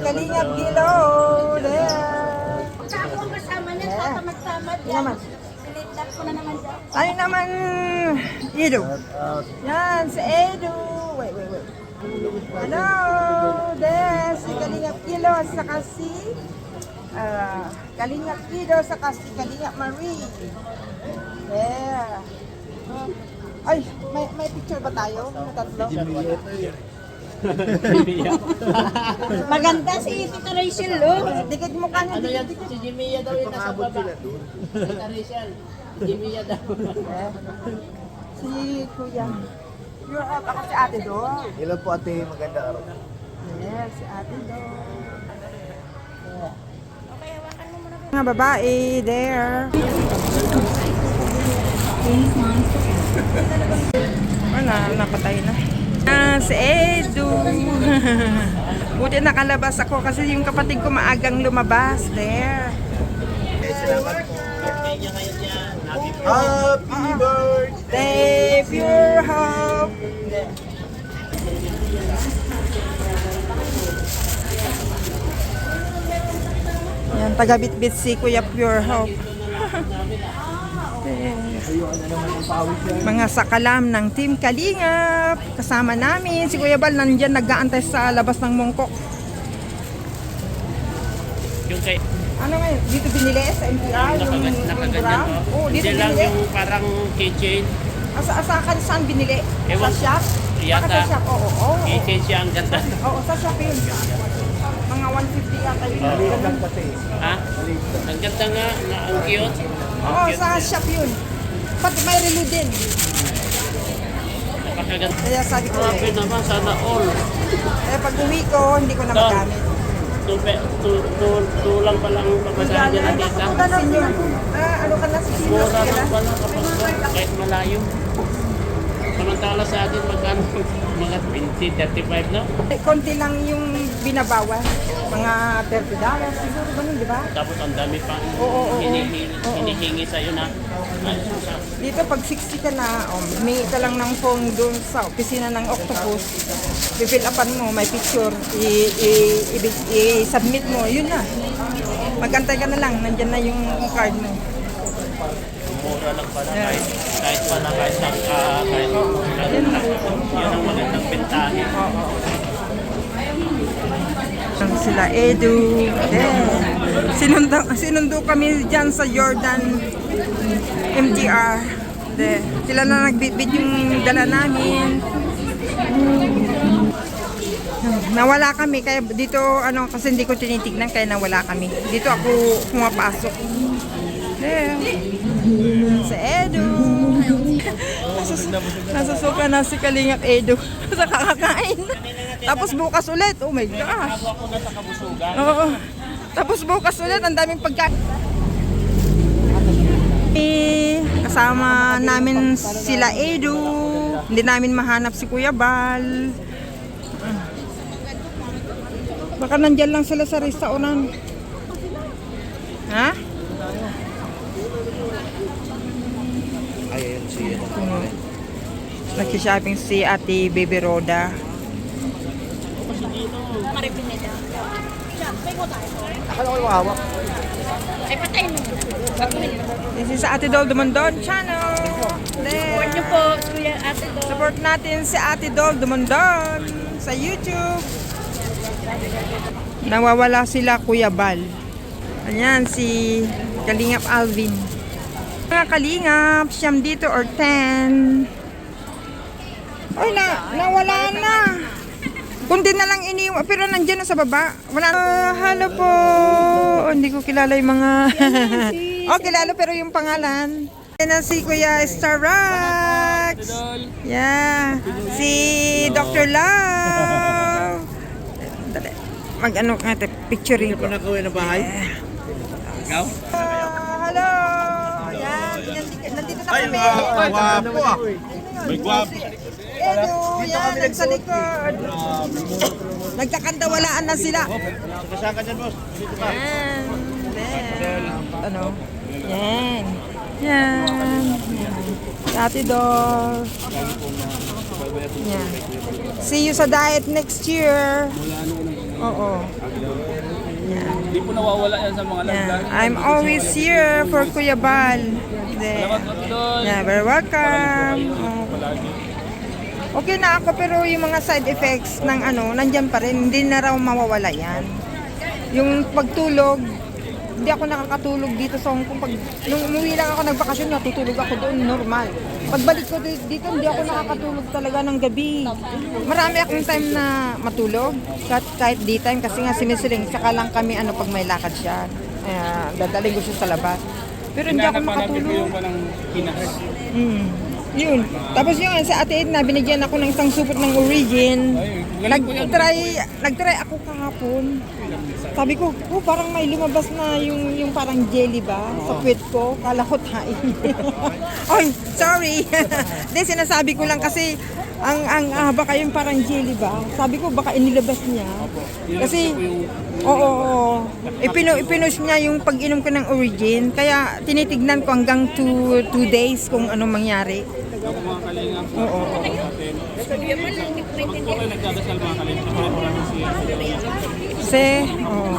Kalingap Gilo. There. Ako ang kasama niya, tatamad-tamad yan. Naman. Pinitap ko na naman siya. Ano naman, Edu? Yan, si Edu. Wait. Hello, there. Si Kalingap Gilo, saka si Kalingap Kido, saka si Kalingap Marie. There. Ay, may picture ba tayo? Na tatlo? Maganda si Tita Rachel, oh. Dikit mo ka niya. Ano yan? Si Jimmy daw yung nasa baba. Tita Rachel. Jimmy daw. Si Kuya. You're up. Ako si Ate Do. Hello po ate, maganda araw. Yes, si Ate Do. Mga babae, there. Napatay na. Si Edu. Buti nakalabas ako kasi yung kapatid ko maagang lumabas. There. Happy birthday! Pure Hope. Yan, taga-bitbit si Kuya Pure Hope. Mga sakalam ng Team Kalingap. Kasama namin. Si Kuya Bal nandyan nag-aantay sa labas ng mongkok. Yung kay... Ano ngayon? Dito binili sa MTR? Nakaganyan mo. Oo, dito Hindi lang binili. yung parang keychain. Saan binili? Ewan Sa shop? yata. Sa shop, oo. Keychain siya ang ganda. Oo, sa shop yun. Mga 150 yata yun. Lang pati. Ha? Ang ganda nga. Ang cute. Oo, sa shop yun. Pati may relo din. Napakaganda. Kaya sabi ko, Grabe naman. Sana all. kaya pag uwi ko, hindi ko na magamit. Tulang pa lang pamasahan niya nakita. Senior. Ano ka na sa senior? Mura lang pala kapag kahit malayo. Samantala sa atin magkano? Mga 20, 35 na. Konti lang yung binabawas. Mga $30 siguro ba nun, di ba? Tapos ang dami pang Oo. hinihingi sa'yo na. Ay, susa. Dito pag 60 ka na, humingi ka lang ng phone doon sa opisina ng Octopus. I-fill upan mo, may picture, i-submit mo, yun na. Magantay ka na lang, nandyan na yung card mo. Mura lang pala kahit pala kahit yun ang magandang bentahe. Sila Edu. Sinundo kami dyan sa Jordan MTR. Sila na nagbitbit yung dala namin. Nawala kami kaya dito kasi hindi ko tinitignan kaya nawala kami. Dito ako pumapasok. There. Si Edu. Nasusuka na si Kalingap Edu sa kakakain. Tapos bukas ulit. Oh my gosh. Ako na sa kabusugan. Oo. Tapos bukas ulit, ang daming pagkain. Kasama namin sila Edu. Hindi namin mahanap si Kuya Bal. Baka nandyan lang sila sa restauran. Ha? Ayun siya. Nag-shopping si Ate Baby Roda. Akala ko yung hawak. Ay, patayin mo. This is Ate Dol Dumondon channel. Support niyo po, Kuya Ate Do. Support natin si Ate Dol Dumondon sa YouTube. Nawawala sila Kuya Bal. Ayan si Kalingap Alvin. Mga Kalingap, siyam dito or 10. Ay, nawala na. Kunti na lang iniwan, pero nandiyan na sa baba. Wala na. Hello po. Hindi ko kilala yung mga... kilala pero yung pangalan. Ayan na si Kuya Starrax. Yeah. Si Dr. Love. Dali. Mag-ano ka, picturing ko. Nakawin na bahay? Ikaw? Hello. Yan. Nandito na Ay, kami. guwapo ah. May guwapo. Edu, yan, nasa likod. Nagkakandawalaan na sila. Kasama ka dyan, boss. Dito ka. Yan. Yan. Ano? Yan. Yan. Ate Dor. Yan. See you sa diet next year. Oo. Hindi po nawawala yan sa mga Yeah. landan. I'm always here for Kuya Bal. Salamat po doon. Yeah, very welcome. Oh. Palagi. Okay na ako pero yung mga side effects ng nandyan pa rin, hindi na raw mawawala yan. Yung pagtulog, hindi ako nakakatulog dito sa Hong Kong. Nung umuwi lang ako nagbakasyon, natutulog ako doon, normal. Pagbalik ko dito, hindi ako nakakatulog talaga ng gabi. Marami akong time na matulog, kahit daytime, kasi nga sinisiling, saka lang kami pag may lakad siya. Dadaling ko siya sa labas. Pero hindi ako Hinahanap-hanapin ko makatulog. yung panang kinas. Yun. Tapos yung sa Ate Edna, binigyan ako ng isang supot ng Origin. Nag-try ako kahapon. Sabi ko, parang may lumabas na yung parang jelly ba sa puwet ko. Kala ko tayo. Oy, sorry. Hindi, sinasabi ko lang kasi baka yung parang jelly ba? Sabi ko, baka inilabas niya. Kasi, oo. Ipinush niya yung pag-inom ko ng Origin. Kaya tinitignan ko hanggang 2 days kung anong mangyari. Ako mga kalingap. Oo. Pag kayo nagdadasal mga kalingap, Kasi,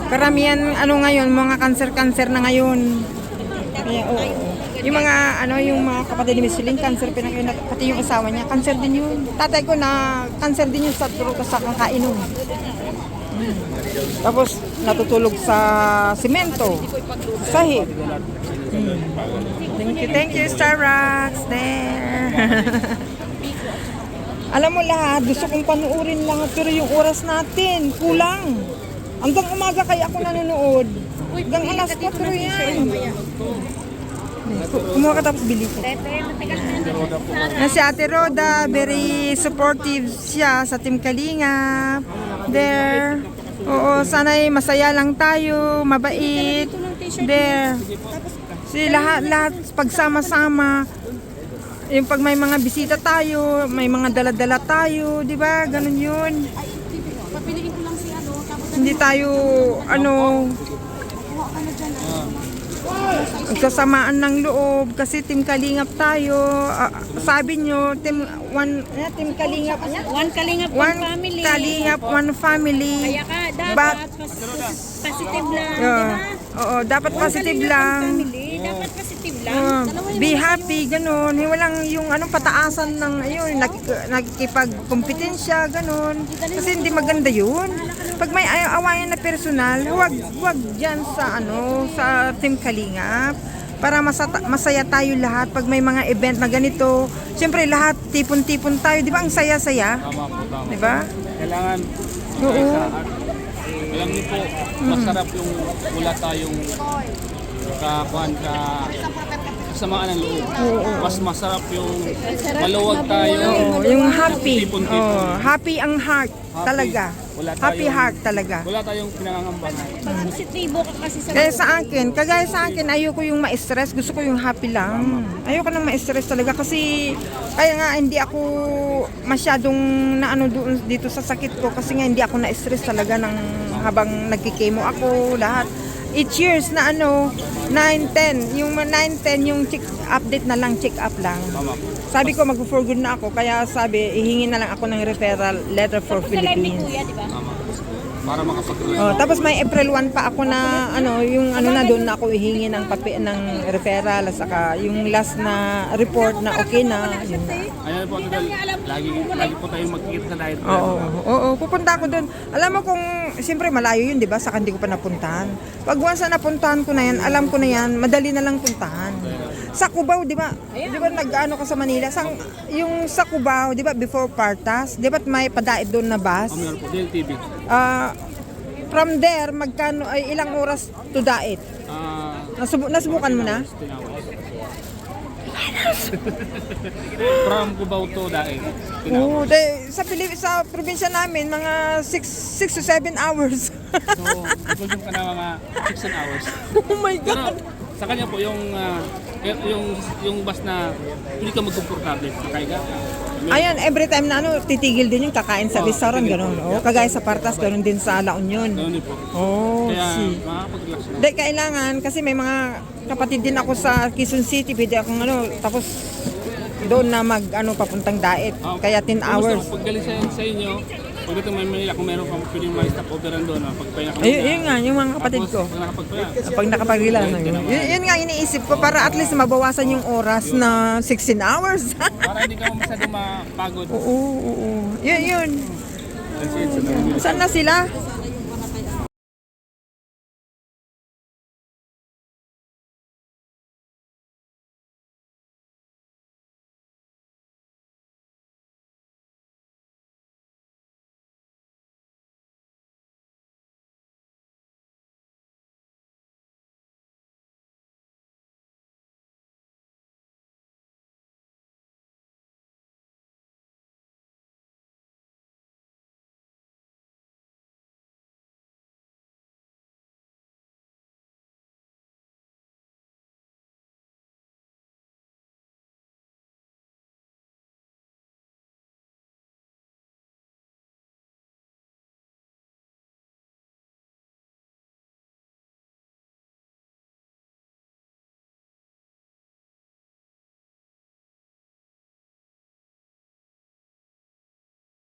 karamihan ngayon, mga cancer na ngayon. Kaya, yung mga yung mga kapatid ni Miss Celine, cancer pati yung asawa niya, cancer din yun. Tatay ko na cancer din yun sa throat sa kakainom. Tapos natutulog sa simento, sahig. Thank you, Starbucks there. Alam mo lahat, gusto kong panuorin lahat pero yung oras natin, kulang. Hanggang umaga kaya ako nanonood. Hanggang alas 4 yan. Kumuha ka tapos bili ko. Na si Ate Roda, very supportive siya sa Team Kalinga. There. Oo, sana'y masaya lang tayo, mabait. There. Si lahat pagsama-sama. Yung pag may mga bisita tayo, may mga dala-dala tayo, di ba? Ganun yun. Hindi tayo, nagsasamaan ng loob kasi Team Kalingap tayo. Sabi nyo, Team Kalingap. One Kalingap, one family. Kalingap, one family. Kaya ka, dapat positive lang, di ba? Oo, dapat positive One lang. Kalingap, one family, dapat positive lang. Be happy, ganun. Walang yung pataasan ng nakikipagkompetensya, ganun. Kasi hindi maganda yun. Pag may awayan na personal, huwag dyan sa sa Team Kalingap. Para masaya tayo lahat pag may mga event na ganito. Siyempre lahat tipon-tipon tayo, di ba? Ang saya-saya. tama po, tama. Di ba? Kailangan, Oo. alam niyo po, masarap yung wala tayong kasamaan ng loob. Mas masarap yung maluwag tayo. Oo, yung happy. Tipon-tipon. Happy ang heart talaga. Wala Happy tayong- heart talaga. Wala tayong pinangangambahan. Positibo ka kasi sa Kaya kagaya sa akin, ayoko yung ma-stress, gusto ko yung happy lang. Ayoko nang ma-stress talaga kasi kaya nga hindi ako masyadong doon dito sa sakit ko kasi nga hindi ako na-stress talaga habang nagkikemo ako, lahat. 8 years na 9-10, yung 9-10 yung update na lang, check up lang. Tama po. Sabi ko mag-for good na ako, kaya sabi ihingi na lang ako ng referral letter for sa live ni Philippines. Kuya, di ba? Tama. Para makapag-relax. Tapos may April 1 pa ako na na doon na ako ihingi ng referral at saka yung last na report na okay na. Yun na. Ayan po, Tudol. Lagi po tayong magkikita sa diet. Oo, pupunta ako doon. Alam mo kung siyempre malayo yun, 'di ba? Saka hindi ko pa napuntahan. Pag once na napuntahan ko na yan, alam ko na yan, madali na lang puntahan. Sa Cubao, 'di ba? 'Di ba nag-ano ka sa Manila? Yung sa Cubao, 'di ba before Partas, 'di ba may padaid doon na bus? Meron po, DLTV. From there, magkano ay ilang oras to Daet? Nasubukan mo na? 10 hours. From Cubao to Daeg. 10 hours. Oo, sa probinsya namin, mga 6 to 7 hours. So, ipagod ka na mga 16 hours. Oh my Pero God! sa kanya po, yung bus na hindi ka magkomportable. Kakain ka. Ayan, every time na titigil din yung kakain sa restaurant, gano'n. Oh, kagaya sa Partas, gano'n din sa La Union. Ganun po. Oh, Kaya see. makakapag-relax na. Hindi, kailangan, kasi may mga kapatid din ako sa Quezon City, pwede akong tapos doon na papuntang Daet. Kaya 10 hours. Pag galing sa inyo, Pagdating may Manila, kung meron kang pwedeng may stop over doon, pagpahinga ka Yun nga, yung mga kapatid ko. Pag nakapagpahinga, Pag nakapag-relax, yun nga iniisip ko para at least mabawasan yung oras na 16 hours. para hindi ka masyadong mapagod. Oo. Yun. Kasi it's Saan na sila?